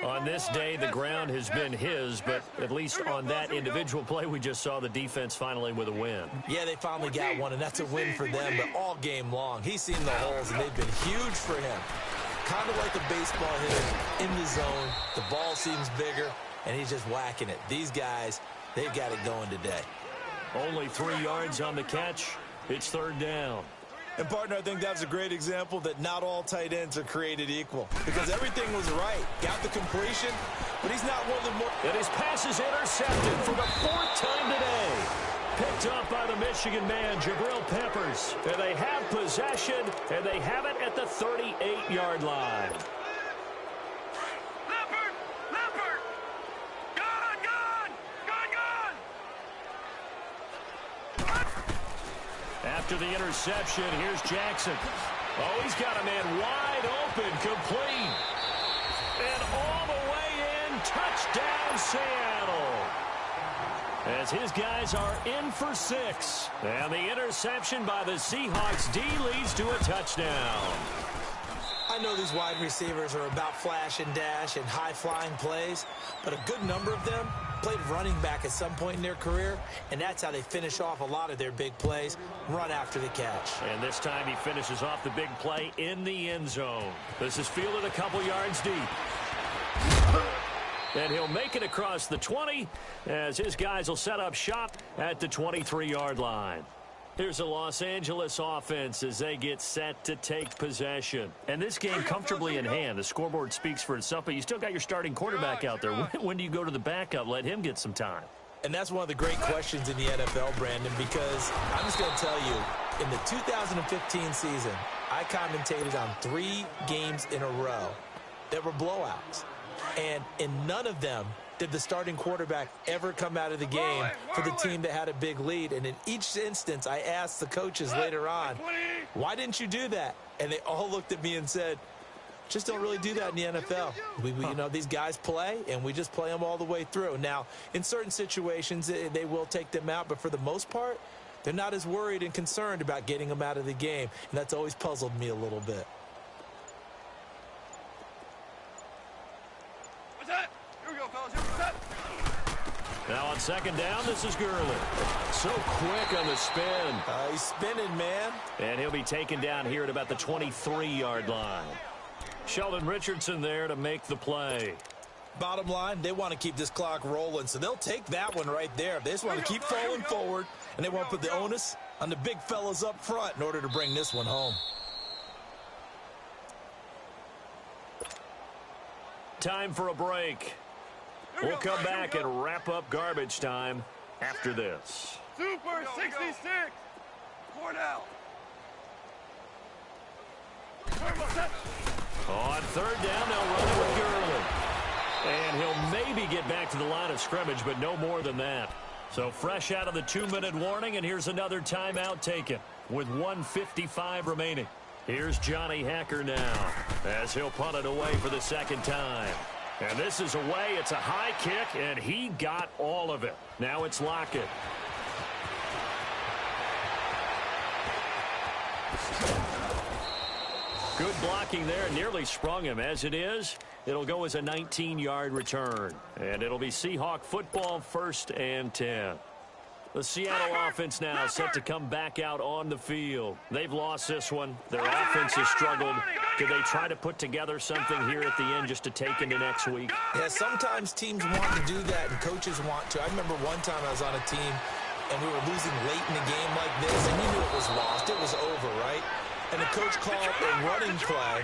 On this day, the ground has been his, but at least on that individual play, we just saw the defense finally with a win.
Yeah, they finally got one, and that's a win for them, but all game long, he's seen the holes, and they've been huge for him. Kind of like a baseball hitter in the zone. The ball seems bigger, and he's just whacking it. These guys, they've got it going today.
Only 3 yards on the catch. It's third down.
And, partner, I think that's a great example that not all tight ends are created equal, because everything was right. Got the completion, but he's not one of the more...
And his pass is intercepted for the 4th time today. Picked up by the Michigan man, Jabril Peppers. And they have possession, and they have it at the 38-yard line.
Leopard! Gone!
After the interception, here's Jackson. Oh, he's got a man wide open, complete. And all the way in, touchdown Seattle. As his guys are in for 6. And the interception by the Seahawks D leads to a touchdown.
I know these wide receivers are about flash and dash and high-flying plays, but a good number of them played running back at some point in their career, and that's how they finish off a lot of their big plays, run after the catch.
And this time he finishes off the big play in the end zone. This is fielded a couple yards deep. And he'll make it across the 20 as his guys will set up shop at the 23-yard line. Here's a Los Angeles offense as they get set to take possession. And this game comfortably in hand. The scoreboard speaks for itself, but you still got your starting quarterback out there. When do you go to the backup? Let him get some time.
And that's one of the great questions in the NFL, Brandon, because I'm just going to tell you, in the 2015 season, I commentated on 3 games in a row that were blowouts. And in none of them did the starting quarterback ever come out of the game for the team that had a big lead. And in each instance, I asked the coaches later on, why didn't you do that? And they all looked at me and said, just don't really do that in the NFL. You know, these guys play, and we just play them all the way through. Now, in certain situations, they will take them out, but for the most part, they're not as worried and concerned about getting them out of the game. And that's always puzzled me a little bit.
Now on second down, this is Gurley. So quick on the spin.
He's spinning, man.
And he'll be taken down here at about the 23-yard line. Sheldon Richardson there to make the play.
Bottom line, they want to keep this clock rolling, so they'll take that one right there. They just want to keep falling forward, and they won't put the onus on the big fellas up front in order to bring this one home.
Time for a break. We'll come back and wrap up garbage time after this.
Super 66. 4 down.
On third down, they'll run it with Gurley. And he'll maybe get back to the line of scrimmage, but no more than that. So fresh out of the 2-minute warning, and here's another timeout taken with 1:55 remaining. Here's Johnny Hacker now as he'll punt it away for the second time. And this is away. It's a high kick, and he got all of it. Now it's Lockett. Good blocking there. Nearly sprung him. As it is, it'll go as a 19-yard return. And it'll be Seahawk football, 1st and 10. The Seattle offense now set to come back out on the field. They've lost this one. Their offense has struggled. Do they try to put together something here at the end just to take into next week?
Yeah, sometimes teams want to do that and coaches want to. I remember one time I was on a team and we were losing late in the game like this, and you knew it was lost. It was over, right? And the coach called a running play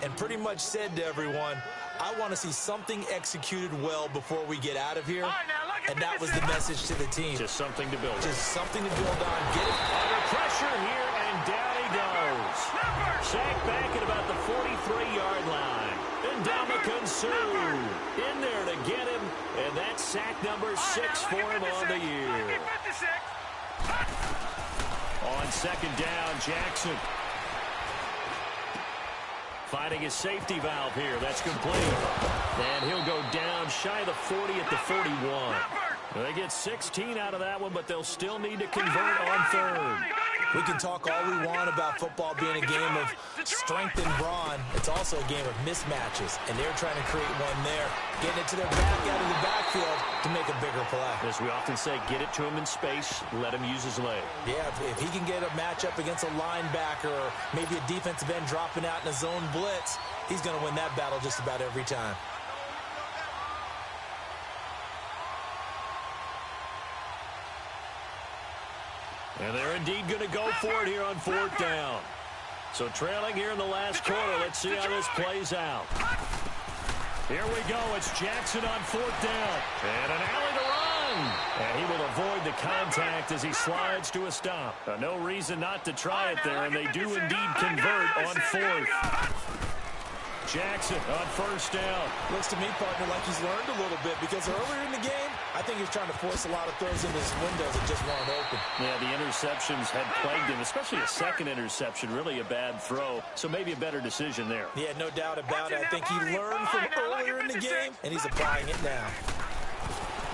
and pretty much said to everyone, I want to see something executed well before we get out of here. And that was the message to the team.
Just something to build on.
Just something to build on. Get it
under pressure here, and down he goes. Sacked back at about the 43-yard line. And Ndamukong Suh in there to get him. And that's sack number 6 for him on the year. On second down, Jackson. Finding his safety valve here. That's complete. And he'll go down shy of the 40 at the 41. They get 16 out of that one, but they'll still need to convert on third.
We can talk all we want about football being a game of strength and brawn. It's also a game of mismatches, and they're trying to create one there. Getting it to their back out of the backfield to make a bigger play.
As we often say, get it to him in space, let him use his leg.
Yeah, if he can get a matchup against a linebacker or maybe a defensive end dropping out in a zone blitz, he's going to win that battle just about every time.
And they're indeed going to go for it here on fourth down. So trailing here in the last quarter. Let's see how this plays out. Here we go. It's Jackson on fourth down. And an alley to run. And he will avoid the contact as he slides to a stop. No reason not to try it there, and they do indeed convert on fourth. Jackson on first down.
Looks to me, partner, like he's learned a little bit because earlier in the game, I think he's trying to force a lot of throws into his windows that just weren't open.
Yeah, the interceptions had plagued him, especially a second interception, really a bad throw. So maybe a better decision there.
Yeah, no doubt about it. I think he learned from earlier in the game, and he's applying it now.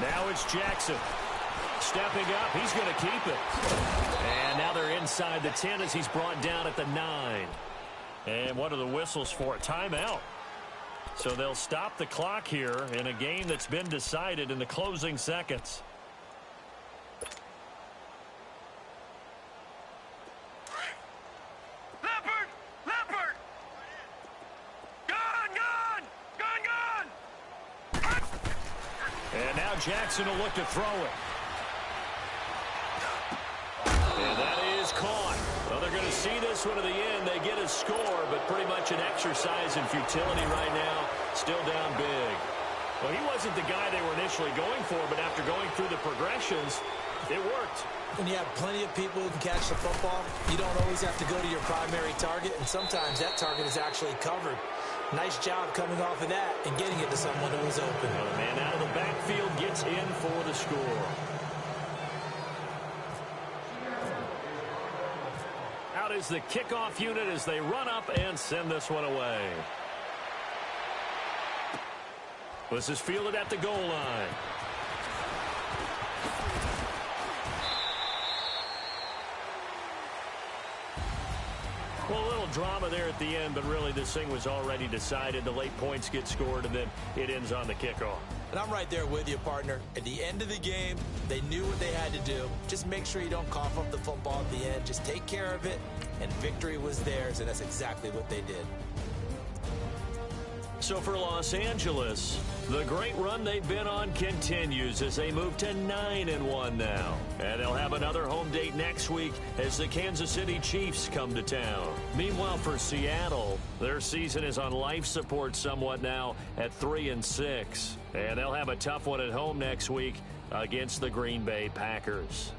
Now it's Jackson. Stepping up, he's going to keep it. And now they're inside the 10 as he's brought down at the 9. And what are the whistles for? A timeout. So they'll stop the clock here in a game that's been decided in the closing seconds.
Leopard! Leopard! Gone!
And now Jackson will look to throw it. And that is caught. Well, they're going to see this one to the end. They get a score, but pretty much an exercise in futility right now. Still down big. Well, he wasn't the guy they were initially going for, but after going through the progressions, it worked.
When you have plenty of people who can catch the football, you don't always have to go to your primary target, and sometimes that target is actually covered. Nice job coming off of that and getting it to someone who was open.
Well, the man out of the backfield gets in for the score. Out is the kickoff unit as they run up and send this one away. This is fielded at the goal line. Well, a little drama there at the end, but really this thing was already decided. The late points get scored, and then it ends on the kickoff.
And I'm right there with you, partner. At the end of the game, they knew what they had to do. Just make sure you don't cough up the football at the end. Just take care of it, and victory was theirs, and that's exactly what they did.
So for Los Angeles, the great run they've been on continues as they move to 9-1 now. And they'll have another home date next week as the Kansas City Chiefs come to town. Meanwhile, for Seattle, their season is on life support somewhat now at 3-6. And they'll have a tough one at home next week against the Green Bay Packers.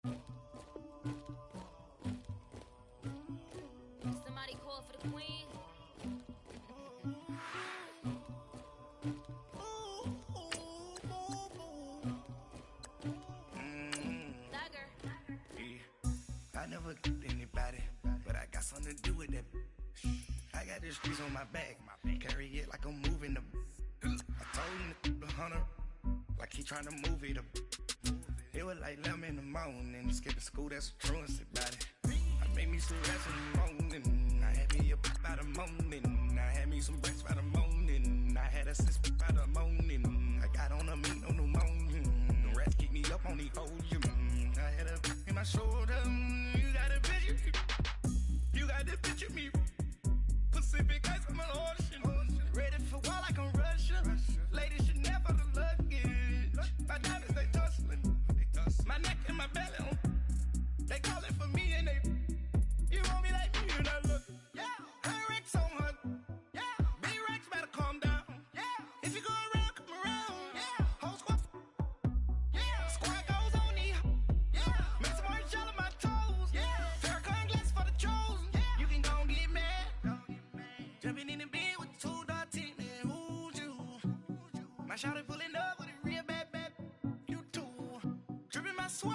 Somebody call for the queen.
I never anybody, but I got something to do with that. I got the streets on my back, carry it like I'm moving the. I told him the hunter, like he trying to move it up. It was like 11 in the morning, skipping school, that's a truancy about it. I made me some rest in the morning, I had me up by the morning. I had me some breaks by the morning, I had a six by the morning. I got on a meat, no pneumonia. The rats keep me up on the podium. I had a in my shoulder. You got a picture, you got this picture me. Pacific ice on my ocean, ready for war like I'm Russia. Ladies should never the luggage. My diamonds they tussling, my neck and my belly on. They calling for me and they. You want me like me and I look. Yeah, her Rex on her. Yeah, big Rex better calm down. Yeah, if you go around, come around. Yeah, whole squad. Yeah, squad goes on me. Yeah, make some orange gel on my toes. Yeah, Farrakhan glass for the chosen. Yeah, you can go and get mad. Jumping in the bed with 2 dark teeth and who's you? My shawty pulling up with a real bad. You too, dripping my swag.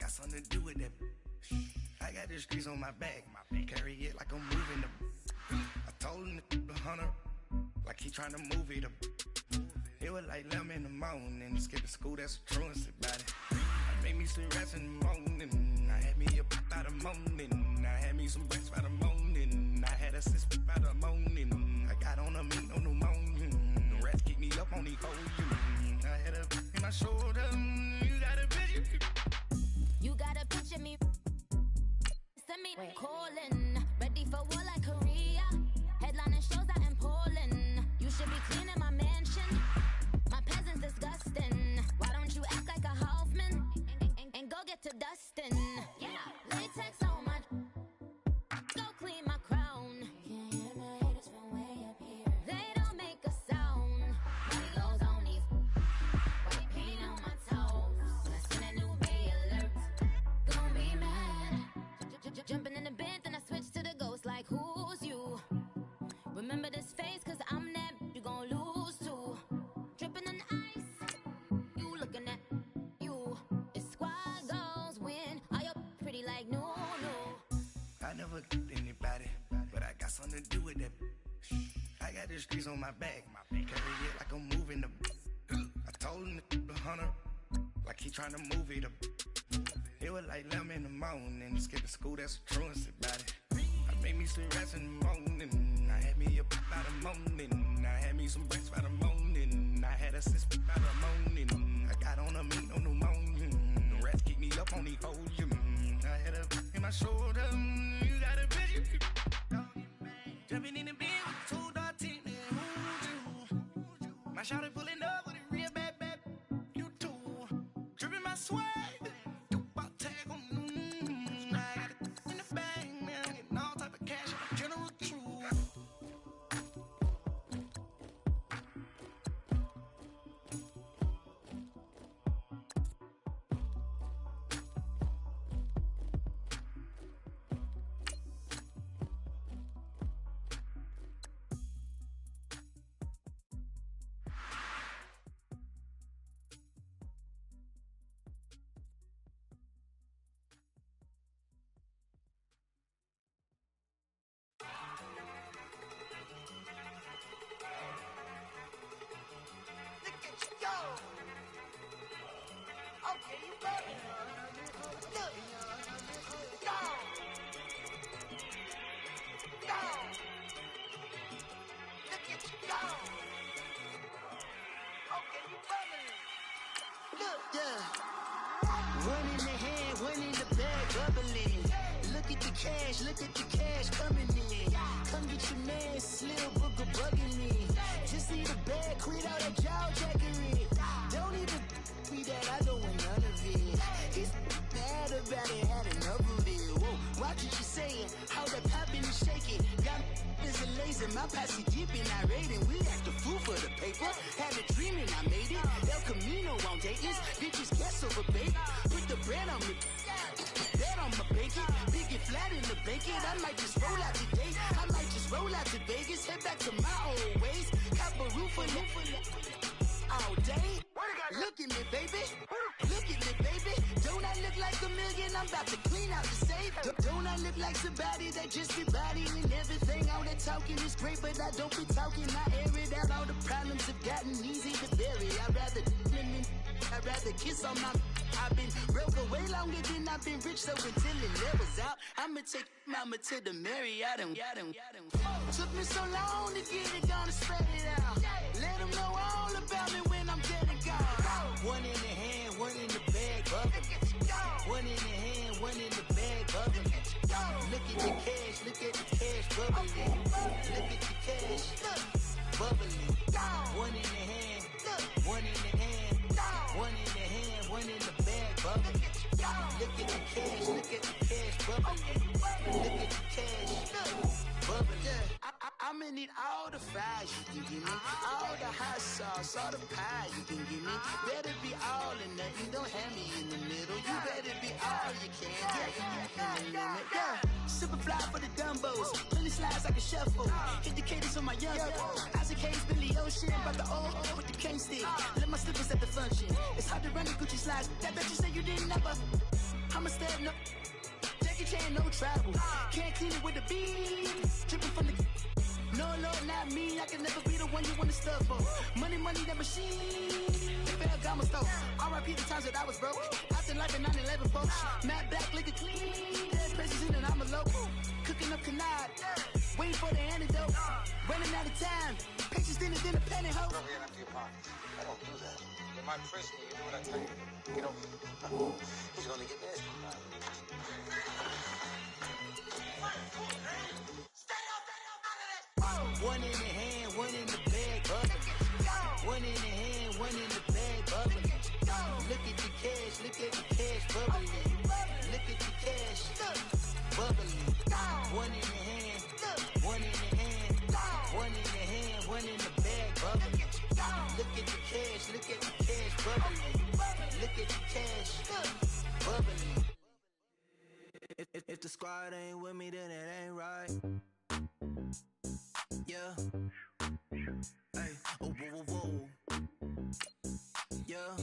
Something to do with that. I got the streets on my back, carry it like I'm moving them. I told him the hunter, like he trying to move it up. It was like 11 in the morning, skipping school, that's a truancy about it. I made me some rest in the morning, I had me up by the morning. I had me some breaks by the morning, I had a six by the morning. I got on a meat, no pneumonia. The rats keep me up on the podium. I had a in my shoulder, you got a picture.
You gotta picture me. Send me calling. Ready for war like Korea. Headlining shows out in Poland. You should be cleaning my mansion. My peasants disgusting. Why don't you act like a Hoffman and go get to dustin'? Yeah, latex on my. Go clean my crown. Can't hear my haters from way up here. They don't make a sound. Money goes on these. White paint on my toes. When I send a new Bay alert. Gonna be mad. Jumping in the bed, then I switch to the ghost like who's you? Remember this face, cause I'm that you gon' lose too. Dripping in ice, you looking at you. It's squad goals win. Are you pretty like no?
I never anybody, but I got something to do with that. I got the streets on my back, carry it like I'm moving them. I told him the hunter, like he trying to move it up. It was like 11 in the morning, skipping school, that's a truancy about it. I made me some rest in the morning, I had me up by the morning. I had me some breaks by the morning, I had a six by the morning. I got on a meat, no pneumonia. The rats keep me up on the podium. I had a in my shoulder, you got a picture. Jumping in the bed with 2 dark teeth and who's you? My shawty pulling up with a real bad. You too, dripping my swag.
One in the hand, one in the bag, bubbling. Look at the cash coming in. Come get your man, Slim Booker bugging me. Just see the bag, quit out that jaw jackery. Don't even me that, I don't want none of it. He's bad about it, had enough of it. Whoa, watch what you saying, how that poppin' and shaking. it. Got is a laser, my posse deep and I raiding. We act a fool for the paper. Had a dream and I made it. El Camino on Dayton's. Bitches guess over baby. Put the bread on me. Bet on my bacon. Big it flat in the bacon. I might just roll out today. I might just roll out to Vegas. Head back to my old ways. Cop a roof for all day. Look at me, baby. Look at me, baby. Don't I look like a million? I'm about to clean out the safe. Don't I look like somebody that just be bodying everything? All that talking is great, but I don't be talking. I air it out. All the problems have gotten easy to bury. I'd rather kiss on my. I've been broke for way longer than I've been rich, so until it levels out, I'ma take mama to the Marriott and took me so long to get it gonna spread it out. Let them know all about me when I'm dead and gone. One in the hand, one in the bag, bubbling. One in the hand, one in the bag, bubbling. Look at the cash, bubbling. Look at the cash, bubbling. One in the hand, one in the hand, one in the hand, one in the bag, bubbling. Look at the cash, bubbling. Look at the cash, bubbling. I'ma need all the fries you can give me, all the hot sauce, all the pie you can give me. Better be all or nothing, don't have me in the middle. You better be all you can, yeah. Super fly for the Dumbos, plenty slides like a shuffle. Hit the cadence on my young Isaac Hayes, Billy Ocean, about the old with the cane stick. Let my slippers at the function. It's hard to run the Gucci slides. That bet you say you didn't never. I'ma step no. Jackie Chan, no travel. Can't clean it with the beat. Dripping from the. No, not me. I can never be the one you wanna stuff for. Money, that machine. Ferragamo stove. R.I.P. the times that I was broke. After life in 9/11, folks. Matte black, looking clean. Dead presses in and I'm a local. Cooking up canard. Waiting for the antidote. Running out of time. Patience thinner than a penny hoe.
Don't get empty your pockets. I don't do that. In my prison, you do what I tell you. Get over. He's gonna get this.
One in the hand, one in the bag, bubbling. One in the hand, one in the bag, bubbling. Look at the cash, bubbling. Look at the cash, bubbling. One in the hand, one in the hand, one in the hand, one in the bag, bubbling. Look at the cash, bubbling. Look at the cash, bubbling.
If the squad ain't with me, then it ain't right. Yeah. Hey. Oh, whoa, whoa, whoa. Yeah.